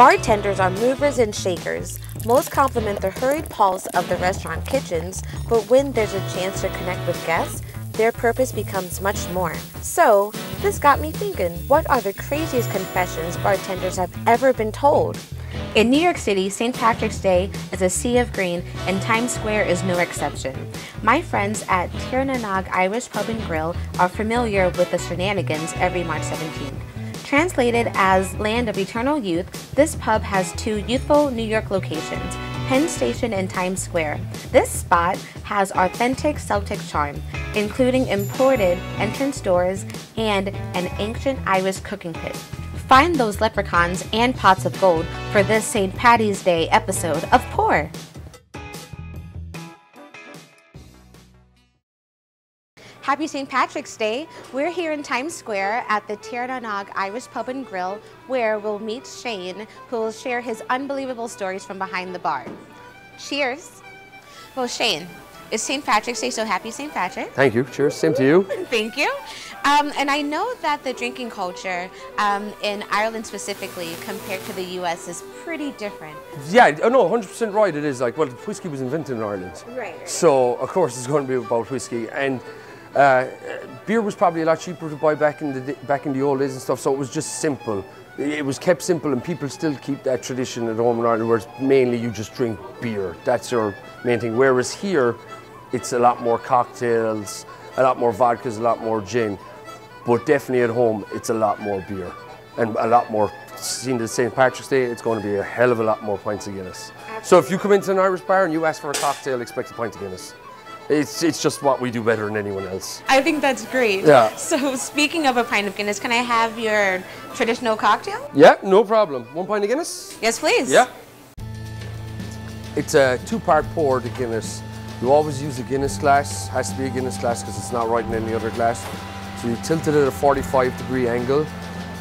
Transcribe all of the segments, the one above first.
Bartenders are movers and shakers. Most compliment the hurried pulse of the restaurant kitchens, but when there's a chance to connect with guests, their purpose becomes much more. So, this got me thinking, what are the craziest confessions bartenders have ever been told? In New York City, St. Patrick's Day is a sea of green, and Times Square is no exception. My friends at Tirnanog Irish Pub and Grill are familiar with the shenanigans every March 17th. Translated as Land of Eternal Youth, this pub has two youthful New York locations, Penn Station and Times Square. This spot has authentic Celtic charm, including imported entrance doors and an ancient Irish cooking pit. Find those leprechauns and pots of gold for this St. Paddy's Day episode of Pour. Happy St. Patrick's Day. We're here in Times Square at the Tirnanog Irish Pub and Grill, where we'll meet Shane, who will share his unbelievable stories from behind the bar. Cheers. Well, Shane, it's St. Patrick's Day, so happy St. Patrick. Thank you. Cheers. Same to you. Thank you. And I know that the drinking culture in Ireland specifically compared to the US is pretty different. Yeah, no, 100% right it is. Like, well, whiskey was invented in Ireland. Right. So, of course, it's going to be about whiskey. And beer was probably a lot cheaper to buy back in the old days and stuff, so it was just simple. It was kept simple, and people still keep that tradition at home in Ireland, where mainly you just drink beer. That's your main thing. Whereas here, it's a lot more cocktails, a lot more vodkas, a lot more gin. But definitely at home, it's a lot more beer. And a lot more, seeing the St. Patrick's Day, it's going to be a hell of a lot more pints of Guinness. Absolutely. So if you come into an Irish bar and you ask for a cocktail, expect a pint of Guinness. It's just what we do better than anyone else. I think that's great. Yeah. So speaking of a pint of Guinness, can I have your traditional cocktail? Yeah, no problem. 1 pint of Guinness? Yes, please. Yeah. It's a 2-part pour to Guinness. You always use a Guinness glass. Has to be a Guinness glass because it's not right in any other glass. So you tilt it at a 45-degree angle,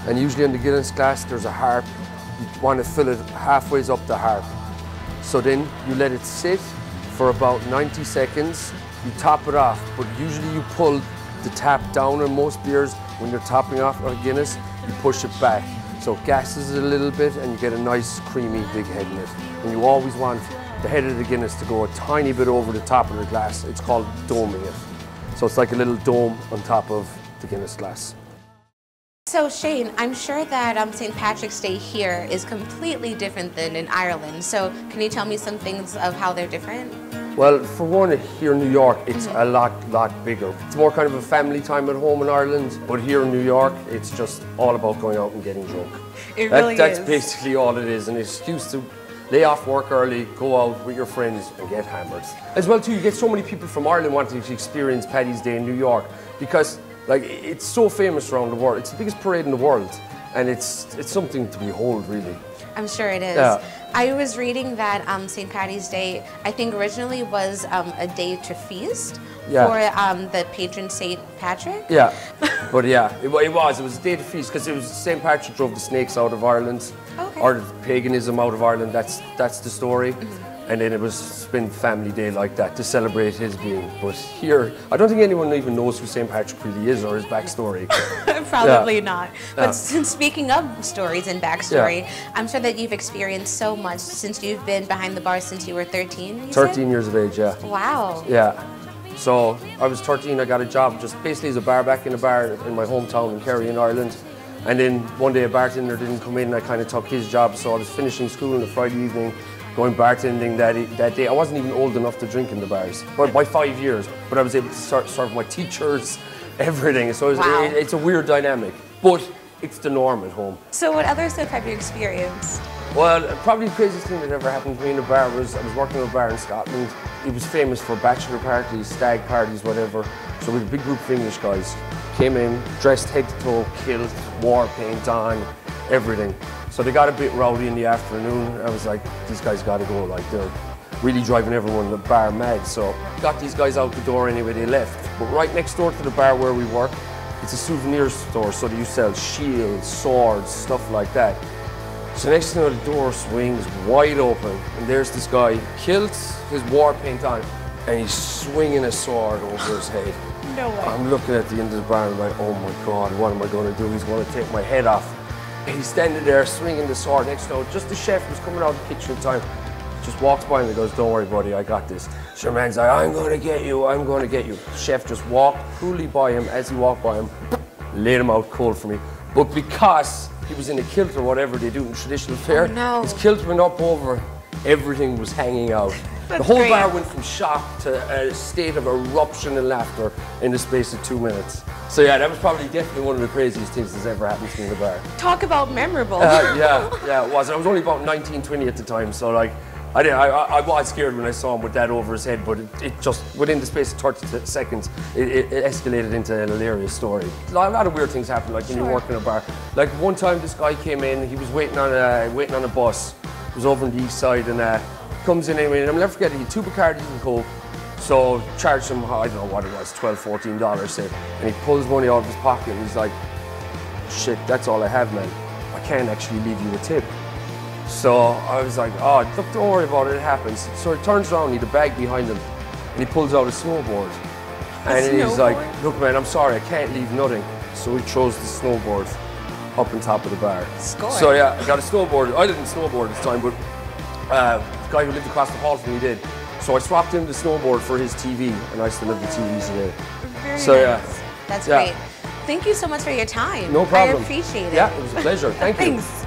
and usually in the Guinness glass there's a harp. You want to fill it halfway up the harp. So then you let it sit for about 90 seconds. You top it off, but usually you pull the tap down on most beers. When you're topping off a Guinness, you push it back. So it gases it a little bit and you get a nice creamy big head in it. And you always want the head of the Guinness to go a tiny bit over the top of the glass. It's called doming it. So it's like a little dome on top of the Guinness glass. So Shane, I'm sure that St. Patrick's Day here is completely different than in Ireland. So can you tell me some things of how they're different? Well, for one, here in New York, it's a lot bigger. It's more kind of a family time at home in Ireland, but here in New York, it's just all about going out and getting drunk. It really That's is. basically all it is, an excuse to lay off work early, go out with your friends and get hammered. As well too, you get so many people from Ireland wanting to experience Paddy's Day in New York because like it's so famous around the world. It's the biggest parade in the world, and it's something to behold, really. I'm sure it is. Yeah. I was reading that St. Paddy's Day, I think originally was a day to feast for the patron St. Patrick. Yeah, but yeah, it was a day to feast because it was St. Patrick drove the snakes out of Ireland, or the paganism out of Ireland. That's the story. And then it was spent family day like that to celebrate his being. But here, I don't think anyone even knows who St. Patrick really is or his backstory. Probably not. But speaking of stories and backstory, I'm sure that you've experienced so much since you've been behind the bar since you were 13, 13 years of age, yeah. Wow. Yeah. So I was 13, I got a job just basically as a bar back in a bar in my hometown in Kerry in Ireland. And then one day a bartender didn't come in, I kind of took his job. So I was finishing school on a Friday evening, going bartending that day. I wasn't even old enough to drink in the bars, but by 5 years. But I was able to serve my teachers, everything. So it's a weird dynamic, but it's the norm at home. So what other stuff have you experienced? Well, probably the craziest thing that ever happened to me in a bar was I was working in a bar in Scotland. It was famous for bachelor parties, stag parties, whatever. So we had a big group of English guys. Came in, dressed head to toe, kilt, war paint on, everything. So they got a bit rowdy in the afternoon. I was like, these guys gotta go, like they're really driving everyone in the bar mad. So got these guys out the door anyway, they left. But right next door to the bar where we work, it's a souvenir store, so you sell shields, swords, stuff like that. So next thing you know, the door swings wide open, and there's this guy, kilt, his war paint on, and he's swinging a sword over his head. No way. I'm looking at the end of the bar and I'm like, oh my God, what am I going to do? He's going to take my head off. He's standing there swinging the sword. Next to just the chef was coming out of the kitchen at the time. Just walks by him and goes, "Don't worry, buddy, I got this." Sure, man's like, "I'm going to get you, I'm going to get you." Chef just walked coolly by him. As he walked by him, laid him out cold for me. But because he was in a kilt or whatever they do in traditional fare, his kilt went up over, everything was hanging out. The whole bar went from shock to a state of eruption and laughter in the space of 2 minutes. So yeah, that was probably definitely one of the craziest things that's ever happened to me in the bar. Talk about memorable. Yeah, it was. I was only about 19, 20 at the time, so like, I was scared when I saw him with that over his head, but it just, within the space of 30 seconds, it escalated into an hilarious story. A lot of weird things happen, like when you work in a bar. Like one time this guy came in, he was waiting on a bus. He was over on the east side and comes in anyway, and I'll never forget it, he had 2 Bacardis and Coke. So charged him, I don't know what it was, $12, $14 say. And he pulls money out of his pocket and he's like, "Shit, that's all I have, man. I can't actually leave you a tip." So I was like, "Oh, look, don't worry about it, it happens." So he turns around, he had a bag behind him, and he pulls out a snowboard. And he's like, "Look, man, I'm sorry, I can't leave nothing." So he throws the snowboard up on top of the bar. Score. So yeah, I got a snowboard. I didn't snowboard this time, but the guy who lived across the hall from me did. So I swapped him the snowboard for his TV, and I still have the TVs today. Very so nice. yeah. That's great. Thank you so much for your time. No problem. I appreciate it. Yeah, it was a pleasure. Thank you. Thanks.